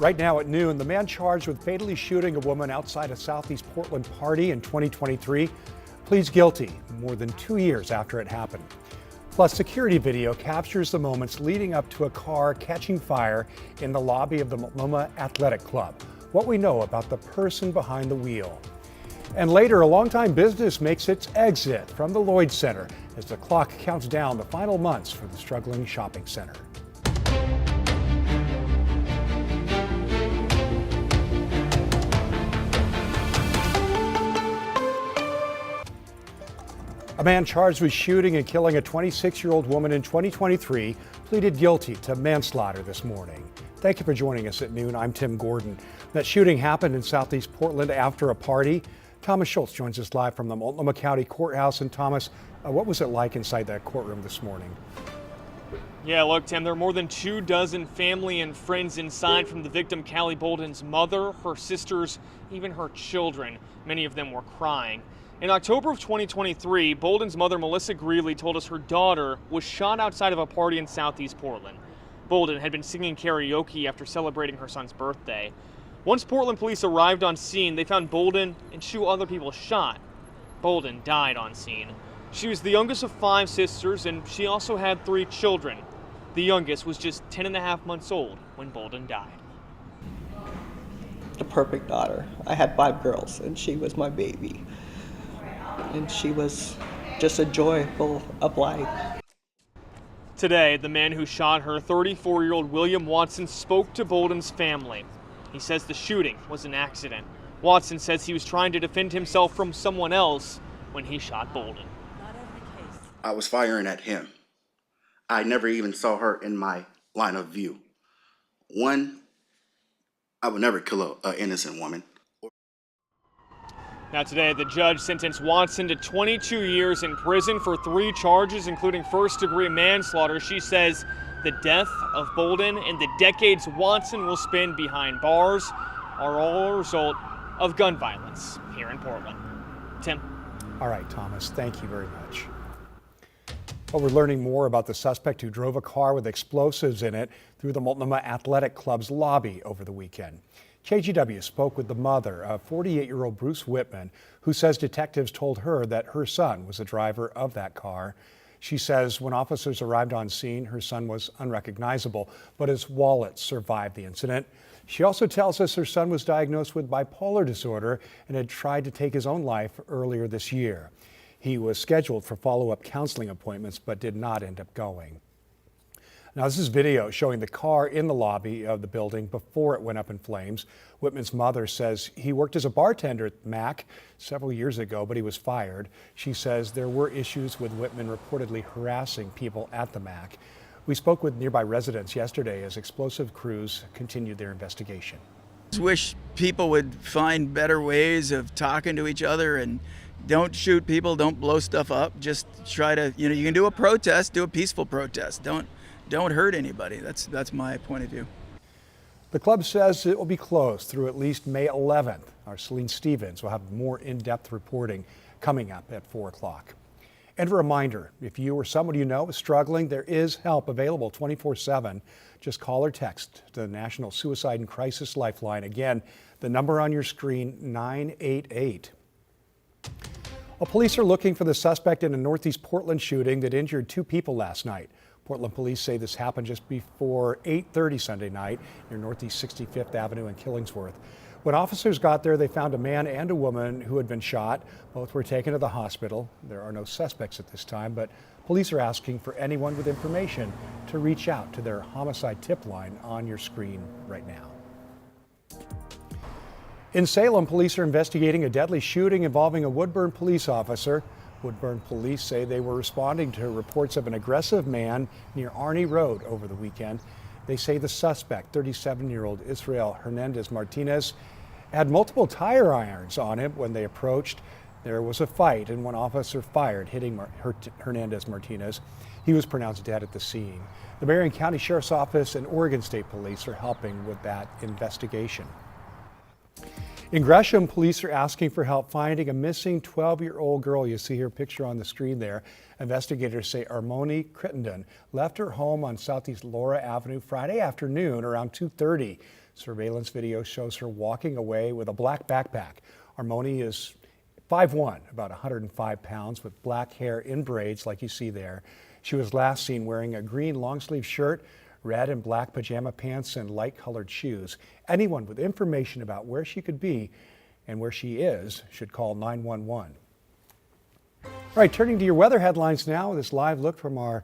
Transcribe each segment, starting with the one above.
Right now at noon, the man charged with fatally shooting a woman outside a Southeast Portland party in 2023 pleads guilty more than 2 years after it happened. Plus, security video captures the moments leading up to a car catching fire in the lobby of the Multnomah Athletic Club. What we know about the person behind the wheel. And later, a longtime business makes its exit from the Lloyd Center as the clock counts down the final months for the struggling shopping center. A man charged with shooting and killing a 26-year-old woman in 2023 pleaded guilty to manslaughter this morning. Thank you for joining us at noon. I'm Tim Gordon. That shooting happened in Southeast Portland after a party. Thomas Schultz joins us live from the Multnomah County Courthouse. And Thomas, what was it like inside that courtroom this morning? Yeah, look, Tim, there are more than 24 family and friends inside, from the victim, Callie Bolden's mother, her sisters, even her children. Many of them were crying. In October of 2023, Bolden's mother, Melissa Greeley, told us her daughter was shot outside of a party in Southeast Portland. Bolden had been singing karaoke after celebrating her son's birthday. Once Portland police arrived on scene, they found Bolden and 2 other people shot. Bolden died on scene. She was the youngest of 5 sisters, and she also had 3 children. The youngest was just 10.5 months old when Bolden died. The perfect daughter. I had 5 girls, and she was my baby. And she was just a joy full of life. Today, the man who shot her, 34-year-old William Watson, spoke to Bolden's family. He says the shooting was an accident. Watson says he was trying to defend himself from someone else when he shot Bolden. I was firing at him. I never even saw her in my line of view. One, I would never kill an innocent woman. Now today, the judge sentenced Watson to 22 years in prison for 3 charges, including first-degree manslaughter. She says the death of Bolden and the decades Watson will spend behind bars are all a result of gun violence here in Portland. Tim. All right, Thomas, thank you very much. Well, we're learning more about the suspect who drove a car with explosives in it through the Multnomah Athletic Club's lobby over the weekend. KGW spoke with the mother of 48-year-old Bruce Whitman, who says detectives told her that her son was the driver of that car. She says when officers arrived on scene, her son was unrecognizable, but his wallet survived the incident. She also tells us her son was diagnosed with bipolar disorder and had tried to take his own life earlier this year. He was scheduled for follow-up counseling appointments, but did not end up going. Now, this is video showing the car in the lobby of the building before it went up in flames. Whitman's mother says he worked as a bartender at Mac several years ago, but he was fired. She says there were issues with Whitman reportedly harassing people at the Mac. We spoke with nearby residents yesterday as explosive crews continued their investigation. I wish people would find better ways of talking to each other and don't shoot people, don't blow stuff up. Just try to, you can do a protest, do a peaceful protest. Don't hurt anybody. That's my point of view. The club says it will be closed through at least May 11th. Our Celine Stevens will have more in-depth reporting coming up at 4 o'clock. And a reminder, if you or someone you know is struggling, there is help available 24/7. Just call or text the National Suicide and Crisis Lifeline. Again, the number on your screen, 988. Well, police are looking for the suspect in a Northeast Portland shooting that injured 2 people last night. Portland police say this happened just before 8:30 Sunday night near Northeast 65th Avenue in Killingsworth. When officers got there, they found a man and a woman who had been shot. Both were taken to the hospital. There are no suspects at this time, but police are asking for anyone with information to reach out to their homicide tip line on your screen right now. In Salem, police are investigating a deadly shooting involving a Woodburn police officer. Woodburn police say they were responding to reports of an aggressive man near Arney Road over the weekend. They say the suspect, 37-year-old Israel Hernandez Martinez, had multiple tire irons on him when they approached. There was a fight and one officer fired, hitting Hernandez Martinez. He was pronounced dead at the scene. The Marion County Sheriff's Office and Oregon State Police are helping with that investigation. In Gresham, police are asking for help finding a missing 12-year-old girl. You see her picture on the screen there. Investigators say Armoni Crittenden left her home on Southeast Laura Avenue Friday afternoon around 2:30. Surveillance video shows her walking away with a black backpack. Armoni is 5'1", about 105 pounds, with black hair in braids like you see there. She was last seen wearing a green long-sleeve shirt, red and black pajama pants, and light-colored shoes. Anyone with information about where she could be and where she is should call 911. All right, turning to your weather headlines now. This live look from our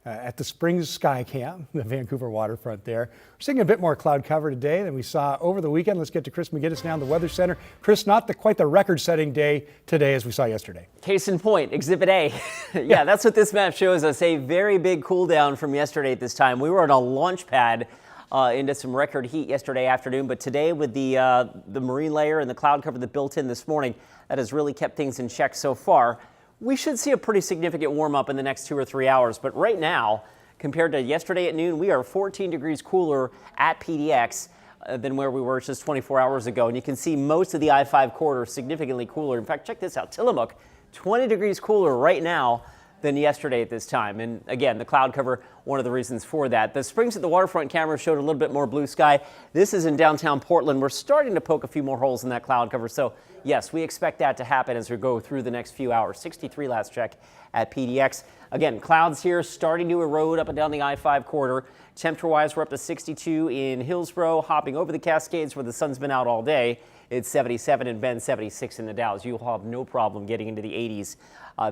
at the Springs Sky Camp, the Vancouver waterfront there. We're seeing a bit more cloud cover today than we saw over the weekend. Let's get to Chris McGinnis now in the Weather Center. Chris, not quite the record-setting day today as we saw yesterday. Case in point, Exhibit A. Yeah, that's what this map shows us, a very big cool down from yesterday at this time. We were on a launch pad into some record heat yesterday afternoon, but today with the marine layer and the cloud cover that built in this morning, that has really kept things in check so far. We should see a pretty significant warm up in the next 2 or 3 hours, but right now, compared to yesterday at noon, we are 14 degrees cooler at PDX than where we were just 24 hours ago. And you can see most of the I-5 corridor significantly cooler. In fact, check this out, Tillamook, 20 degrees cooler right now than yesterday at this time. And again, the cloud cover, one of the reasons for that. The Springs at the waterfront camera showed a little bit more blue sky. This is in downtown Portland. We're starting to poke a few more holes in that cloud cover. So yes, we expect that to happen as we go through the next few hours. 63 last check at PDX. Again, clouds here starting to erode up and down the I-5 corridor. Temperature-wise, we're up to 62 in Hillsborough, hopping over the Cascades where the sun's been out all day. It's 77 in Bend, 76 in the Dalles. You'll have no problem getting into the 80s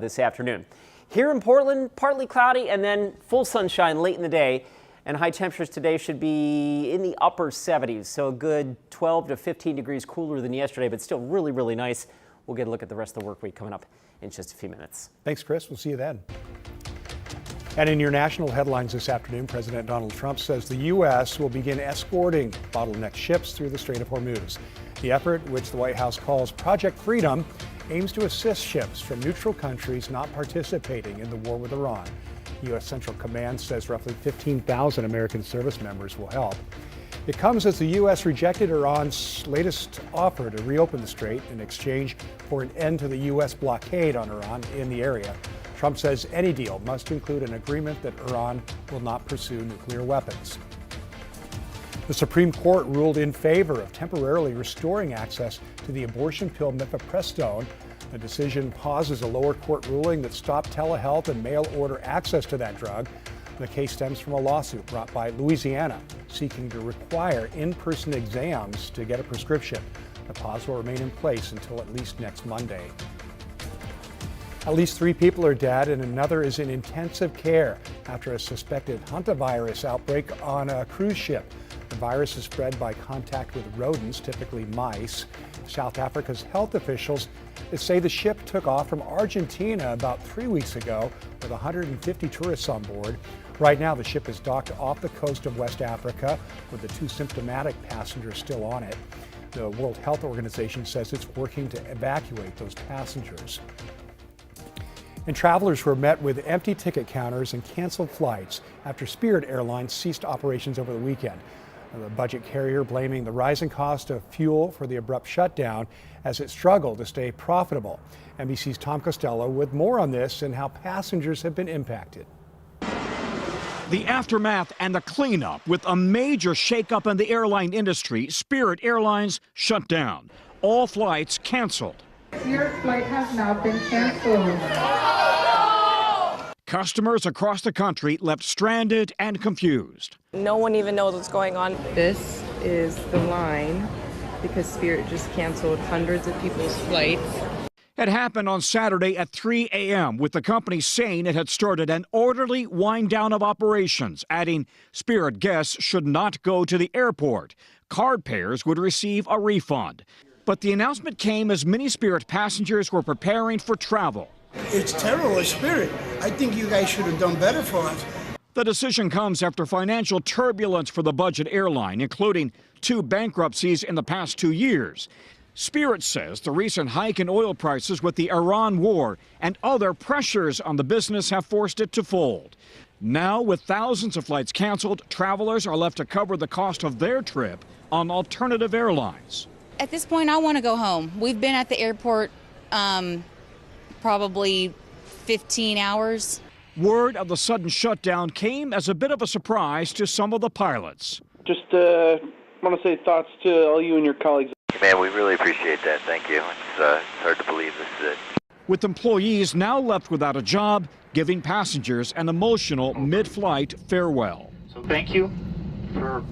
this afternoon. Here in Portland, partly cloudy and then full sunshine late in the day. And high temperatures today should be in the upper 70s, so a good 12 to 15 degrees cooler than yesterday, but still really, really nice. We'll get a look at the rest of the work week coming up in just a few minutes. Thanks, Chris. We'll see you then. And in your national headlines this afternoon, President Donald Trump says the U.S. will begin escorting bottleneck ships through the Strait of Hormuz. The effort, which the White House calls Project Freedom, aims to assist ships from neutral countries not participating in the war with Iran. U.S. Central Command says roughly 15,000 American service members will help. It comes as the U.S. rejected Iran's latest offer to reopen the strait in exchange for an end to the U.S. blockade on Iran in the area. Trump says any deal must include an agreement that Iran will not pursue nuclear weapons. The Supreme Court ruled in favor of temporarily restoring access to the abortion pill mifepristone. The decision pauses a lower court ruling that stopped telehealth and mail-order access to that drug. The case stems from a lawsuit brought by Louisiana seeking to require in-person exams to get a prescription. The pause will remain in place until at least next Monday. At least 3 people are dead and another is in intensive care after a suspected hantavirus outbreak on a cruise ship. The virus is spread by contact with rodents, typically mice. South Africa's health officials say the ship took off from Argentina about 3 weeks ago with 150 tourists on board. Right now, the ship is docked off the coast of West Africa with the 2 symptomatic passengers still on it. The World Health Organization says it's working to evacuate those passengers. And travelers were met with empty ticket counters and canceled flights after Spirit Airlines ceased operations over the weekend. The budget carrier blaming the rising cost of fuel for the abrupt shutdown as it struggled to stay profitable. NBC's Tom Costello with more on this and how passengers have been impacted. The aftermath and the cleanup with a major shakeup in the airline industry. Spirit Airlines shut down. All flights canceled. Your flight has now been canceled. Customers across the country left stranded and confused. No one even knows what's going on. This is the line because Spirit just canceled hundreds of people's flights. It happened on Saturday at 3 a.m. with the company saying it had started an orderly wind down of operations, adding Spirit guests should not go to the airport. Card payers would receive a refund. But the announcement came as many Spirit passengers were preparing for travel. It's terrible, Spirit. I think you guys should have done better for us. The decision comes after financial turbulence for the budget airline, including 2 bankruptcies in the past 2 years. Spirit says the recent hike in oil prices with the Iran war and other pressures on the business have forced it to fold. Now, with thousands of flights canceled, travelers are left to cover the cost of their trip on alternative airlines. At this point, I want to go home. We've been at the airport probably 15 hours. Word of the sudden shutdown came as a bit of a surprise to some of the pilots. Just I want to say thoughts to all you and your colleagues. Man, we really appreciate that. Thank you. It's hard to believe this is it. With employees now left without a job, giving passengers an emotional mid-flight farewell. So thank you for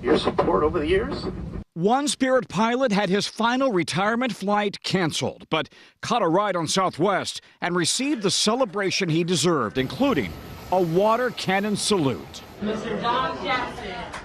your support over the years. One Spirit pilot had his final retirement flight canceled, but caught a ride on Southwest and received the celebration he deserved, including a water cannon salute. Mr. John Jackson.